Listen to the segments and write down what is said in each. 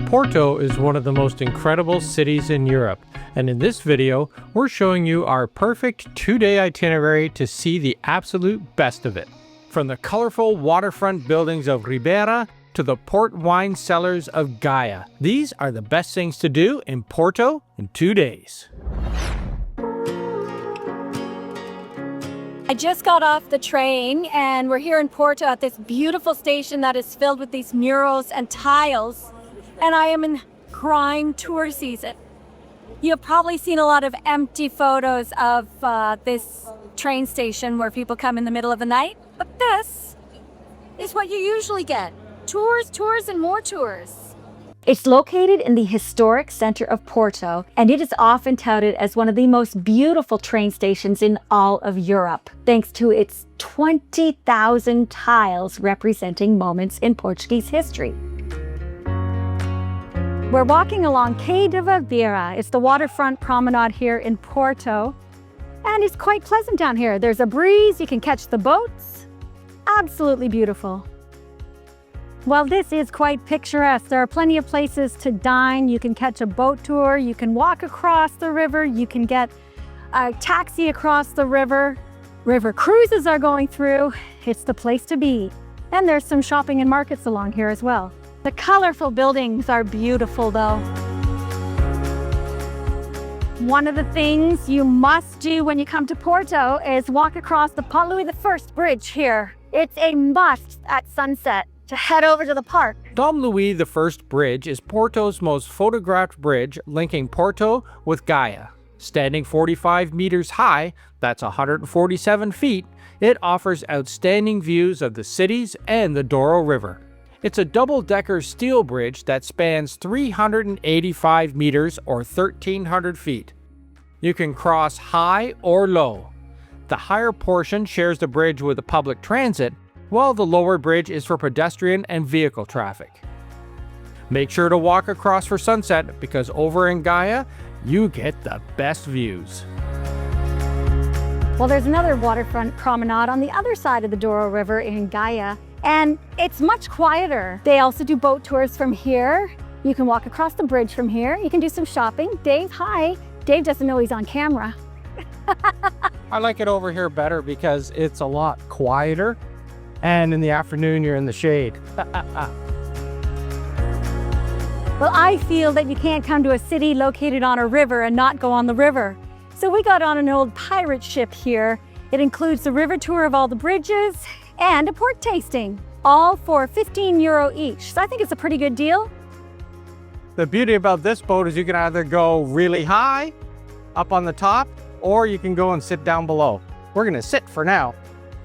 Porto is one of the most incredible cities in Europe, and in this video, we're showing you our perfect 2-day itinerary to see the absolute best of it. From the colorful waterfront buildings of Ribeira to the port wine cellars of Gaia, these are the best things to do in Porto in 2 days. I just got off the train and we're here in Porto at this beautiful station that is filled with these murals and tiles, and I am in prime tour season. You've probably seen a lot of empty photos of this train station where people come in the middle of the night, but this is what you usually get. Tours, tours, and more tours. It's located in the historic center of Porto, and it is often touted as one of the most beautiful train stations in all of Europe, thanks to its 20,000 tiles representing moments in Portuguese history. We're walking along Quai de Ribeira. It's the waterfront promenade here in Porto, and it's quite pleasant down here. There's a breeze, you can catch the boats. Absolutely beautiful. Well, this is quite picturesque. There are plenty of places to dine. You can catch a boat tour, you can walk across the river, you can get a taxi across the river. River cruises are going through. It's the place to be. And there's some shopping and markets along here as well. The colorful buildings are beautiful though. One of the things you must do when you come to Porto is walk across the Pont Louis I bridge here. It's a must at sunset to head over to the park. Dom Louis I Bridge is Porto's most photographed bridge linking Porto with Gaia. Standing 45 meters high, that's 147 feet, it offers outstanding views of the cities and the Douro River. It's a double-decker steel bridge that spans 385 meters or 1,300 feet. You can cross high or low. The higher portion shares the bridge with the public transit, while the lower bridge is for pedestrian and vehicle traffic. Make sure to walk across for sunset because over in Gaia, you get the best views. Well, there's another waterfront promenade on the other side of the Douro River in Gaia, and it's much quieter. They also do boat tours from here. You can walk across the bridge from here. You can do some shopping. Dave, hi. Dave doesn't know he's on camera. I like it over here better because it's a lot quieter. And in the afternoon, you're in the shade. Well, I feel that you can't come to a city located on a river and not go on the river. So we got on an old pirate ship here. It includes a river tour of all the bridges and a port tasting, all for €15 each. So I think it's a pretty good deal. The beauty about this boat is you can either go really high, up on the top, or you can go and sit down below. We're gonna sit for now.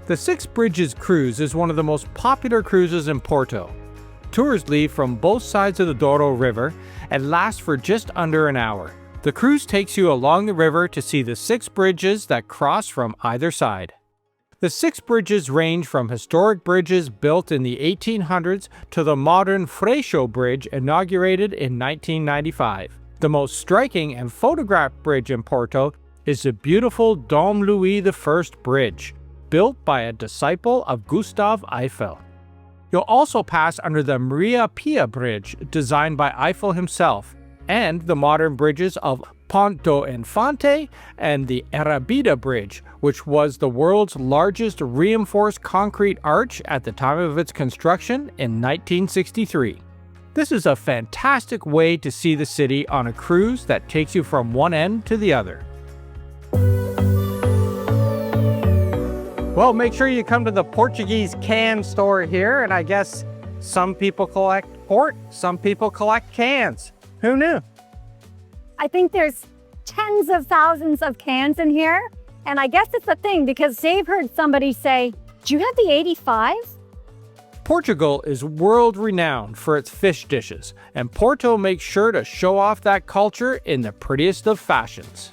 The Six Bridges Cruise is one of the most popular cruises in Porto. Tours leave from both sides of the Douro River and last for just under an hour. The cruise takes you along the river to see the 6 bridges that cross from either side. The 6 bridges range from historic bridges built in the 1800s to the modern Freixo Bridge inaugurated in 1995. The most striking and photographed bridge in Porto is the beautiful Dom Louis I Bridge, built by a disciple of Gustave Eiffel. You'll also pass under the Maria Pia Bridge, designed by Eiffel himself, and the modern bridges of Ponte do Infante and the Arabida Bridge, which was the world's largest reinforced concrete arch at the time of its construction in 1963. This is a fantastic way to see the city on a cruise that takes you from one end to the other. Well, make sure you come to the Portuguese can store here, and I guess some people collect port, some people collect cans. Who knew? I think there's tens of thousands of cans in here, and I guess it's a thing because Dave heard somebody say, "Do you have the 85?" Portugal is world-renowned for its fish dishes, and Porto makes sure to show off that culture in the prettiest of fashions.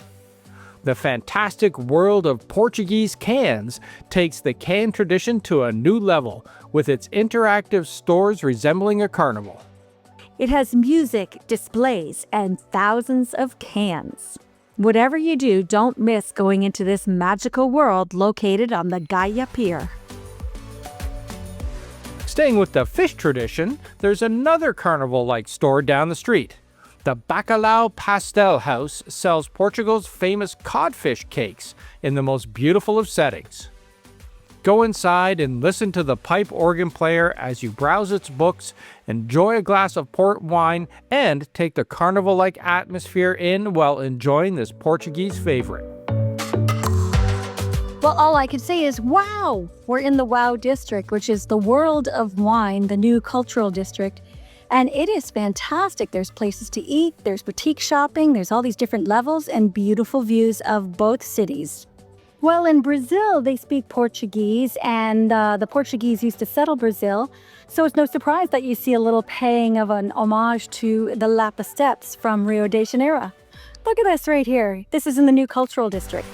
The fantastic world of Portuguese cans takes the can tradition to a new level with its interactive stores resembling a carnival. It has music, displays, and thousands of cans. Whatever you do, don't miss going into this magical world located on the Gaia Pier. Staying with the fish tradition, there's another carnival-like store down the street. The Bacalhau Pastel House sells Portugal's famous codfish cakes in the most beautiful of settings. Go inside and listen to the pipe organ player as you browse its books, enjoy a glass of port wine, and take the carnival-like atmosphere in while enjoying this Portuguese favorite. Well, all I can say is, wow! We're in the Wow District, which is the world of wine, the new cultural district. And it is fantastic. There's places to eat, there's boutique shopping, there's all these different levels and beautiful views of both cities. Well, in Brazil, they speak Portuguese, and the Portuguese used to settle Brazil. So it's no surprise that you see a little paying of an homage to the Lapa Steps from Rio de Janeiro. Look at this right here. This is in the new cultural district.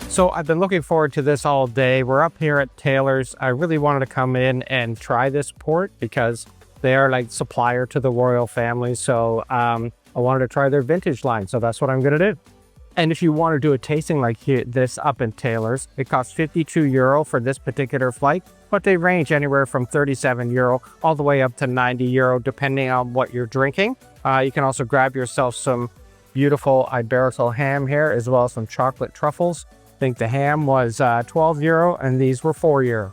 So I've been looking forward to this all day. We're up here at Taylor's. I really wanted to come in and try this port because they are like supplier to the royal family. So I wanted to try their vintage line. So that's what I'm going to do. And if you want to do a tasting like this up in Taylor's, it costs €52 for this particular flight, but they range anywhere from €37 all the way up to €90 depending on what you're drinking. You can also grab yourself some beautiful Iberico ham here, as well as some chocolate truffles. I think the ham was €12 and these were €4.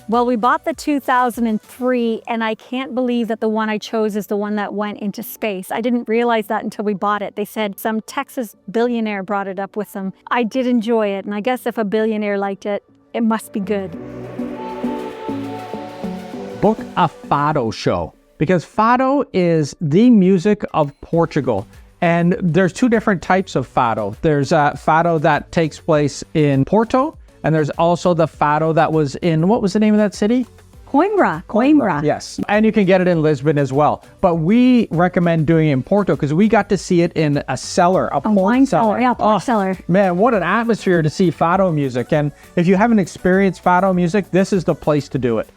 Well, we bought the 2003, and I can't believe that the one I chose is the one that went into space. I didn't realize that until we bought it. They said some Texas billionaire brought it up with them. I did enjoy it, and I guess if a billionaire liked it, it must be good. Book a fado show, because fado is the music of Portugal. And there's two different types of fado. There's fado that takes place in Porto, and there's also the fado that was in, what was the name of that city? Coimbra. Yes, and you can get it in Lisbon as well. But we recommend doing it in Porto because we got to see it in a cellar, a port wine cellar. cellar, yeah, port cellar. Man, what an atmosphere to see fado music. And if you haven't experienced fado music, this is the place to do it.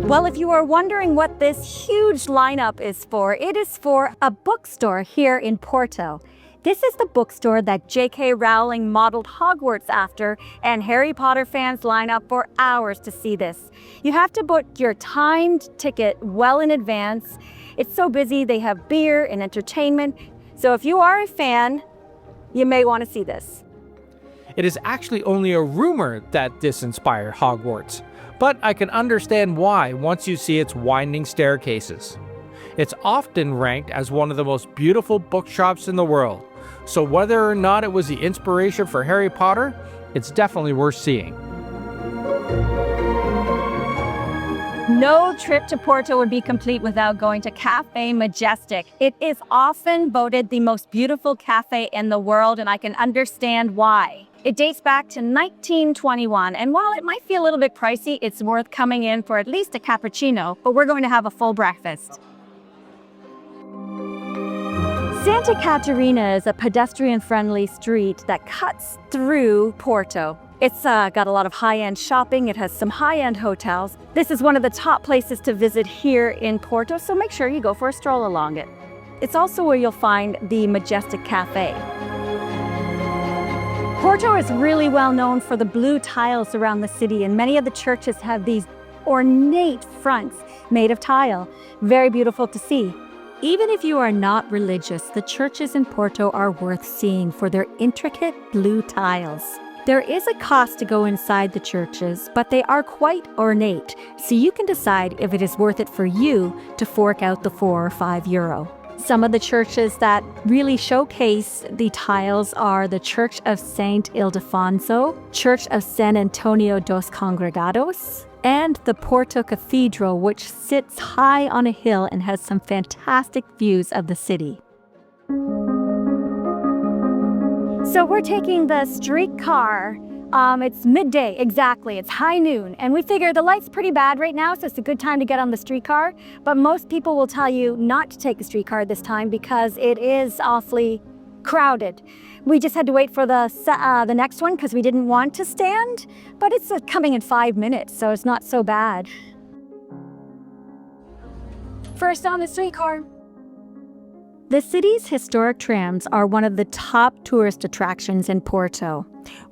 Well, if you are wondering what this huge lineup is for, it is for a bookstore here in Porto. This is the bookstore that J.K. Rowling modeled Hogwarts after, and Harry Potter fans line up for hours to see this. You have to book your timed ticket well in advance. It's so busy, they have beer and entertainment. So if you are a fan, you may want to see this. It is actually only a rumor that this inspired Hogwarts, but I can understand why once you see its winding staircases. It's often ranked as one of the most beautiful bookshops in the world, so whether or not it was the inspiration for Harry Potter, it's definitely worth seeing. No trip to Porto would be complete without going to Cafe Majestic. It is often voted the most beautiful cafe in the world, and I can understand why. It dates back to 1921, and while it might feel a little bit pricey, it's worth coming in for at least a cappuccino, but we're going to have a full breakfast. Santa Catarina is a pedestrian-friendly street that cuts through Porto. It's got a lot of high-end shopping. It has some high-end hotels. This is one of the top places to visit here in Porto, so make sure you go for a stroll along it. It's also where you'll find the Majestic Cafe. Porto is really well known for the blue tiles around the city, and many of the churches have these ornate fronts made of tile. Very beautiful to see. Even if you are not religious, the churches in Porto are worth seeing for their intricate blue tiles. There is a cost to go inside the churches, but they are quite ornate, so you can decide if it is worth it for you to fork out the €4 or €5. Some of the churches that really showcase the tiles are the Church of Saint Ildefonso, Church of San Antonio dos Congregados, and the Porto Cathedral, which sits high on a hill and has some fantastic views of the city. So we're taking the streetcar. It's midday, exactly. It's high noon, and we figure the light's pretty bad right now, so it's a good time to get on the streetcar. But most people will tell you not to take the streetcar this time because it is awfully crowded. We just had to wait for the next one because we didn't want to stand, but it's coming in 5 minutes, so it's not so bad. First on the streetcar. The city's historic trams are one of the top tourist attractions in Porto.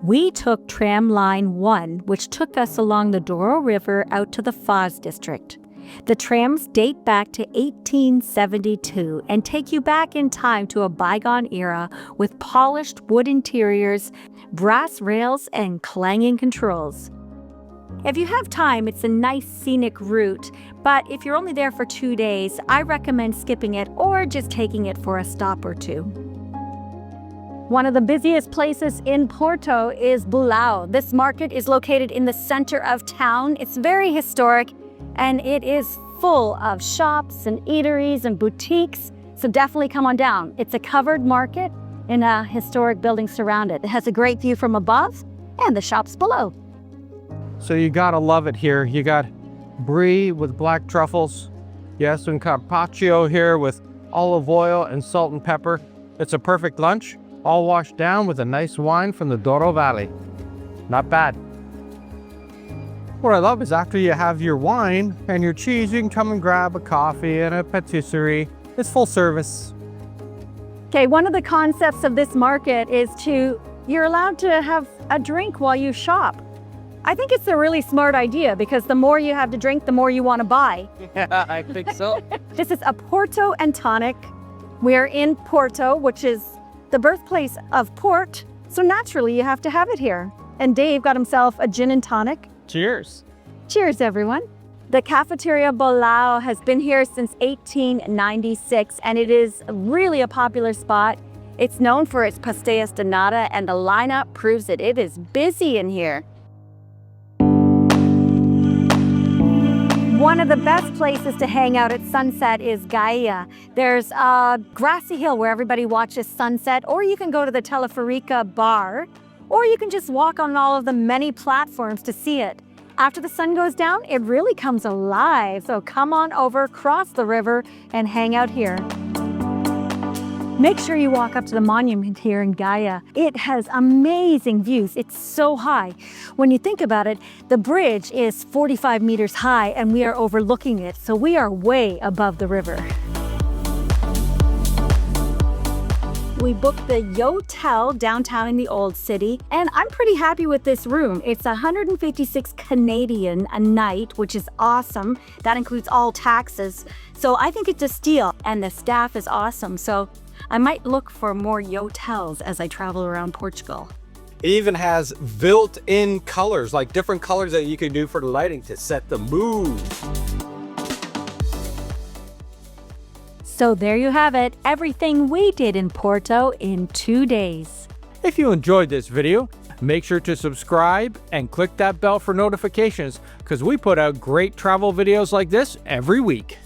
We took tram line 1, which took us along the Douro River out to the Foz district. The trams date back to 1872 and take you back in time to a bygone era with polished wood interiors, brass rails, and clanging controls. If you have time, it's a nice scenic route, but if you're only there for 2 days, I recommend skipping it or just taking it for a stop or two. One of the busiest places in Porto is Bolhão. This market is located in the center of town. It's very historic and it is full of shops and eateries and boutiques, so definitely come on down. It's a covered market in a historic building surrounded. It has a great view from above and the shops below. So you gotta love it here. You got brie with black truffles. You have some carpaccio here with olive oil and salt and pepper. It's a perfect lunch, all washed down with a nice wine from the Douro Valley. Not bad. What I love is after you have your wine and your cheese, you can come and grab a coffee and a patisserie. It's full service. Okay, one of the concepts of this market is you're allowed to have a drink while you shop. I think it's a really smart idea because the more you have to drink, the more you want to buy. Yeah, I think so. This is a Porto and tonic. We're in Porto, which is the birthplace of port, so naturally you have to have it here. And Dave got himself a gin and tonic. Cheers. Cheers, everyone. The Cafeteria Bolhão has been here since 1896, and it is really a popular spot. It's known for its Pastel de Nata, and the lineup proves it. It is busy in here. One of the best places to hang out at sunset is Gaia. There's a grassy hill where everybody watches sunset, or you can go to the Teleferica bar, or you can just walk on all of the many platforms to see it. After the sun goes down, it really comes alive. So come on over, cross the river, and hang out here. Make sure you walk up to the monument here in Gaia. It has amazing views. It's so high. When you think about it, the bridge is 45 meters high and we are overlooking it, so we are way above the river. We booked the Yotel downtown in the old city, and I'm pretty happy with this room. It's 156 Canadian a night, which is awesome. That includes all taxes. So I think it's a steal, and the staff is awesome. So I might look for more Yotels as I travel around Portugal. It even has built-in colors, like different colors that you can do for the lighting to set the mood. So there you have it, everything we did in Porto in 2 days. If you enjoyed this video, make sure to subscribe and click that bell for notifications because we put out great travel videos like this every week.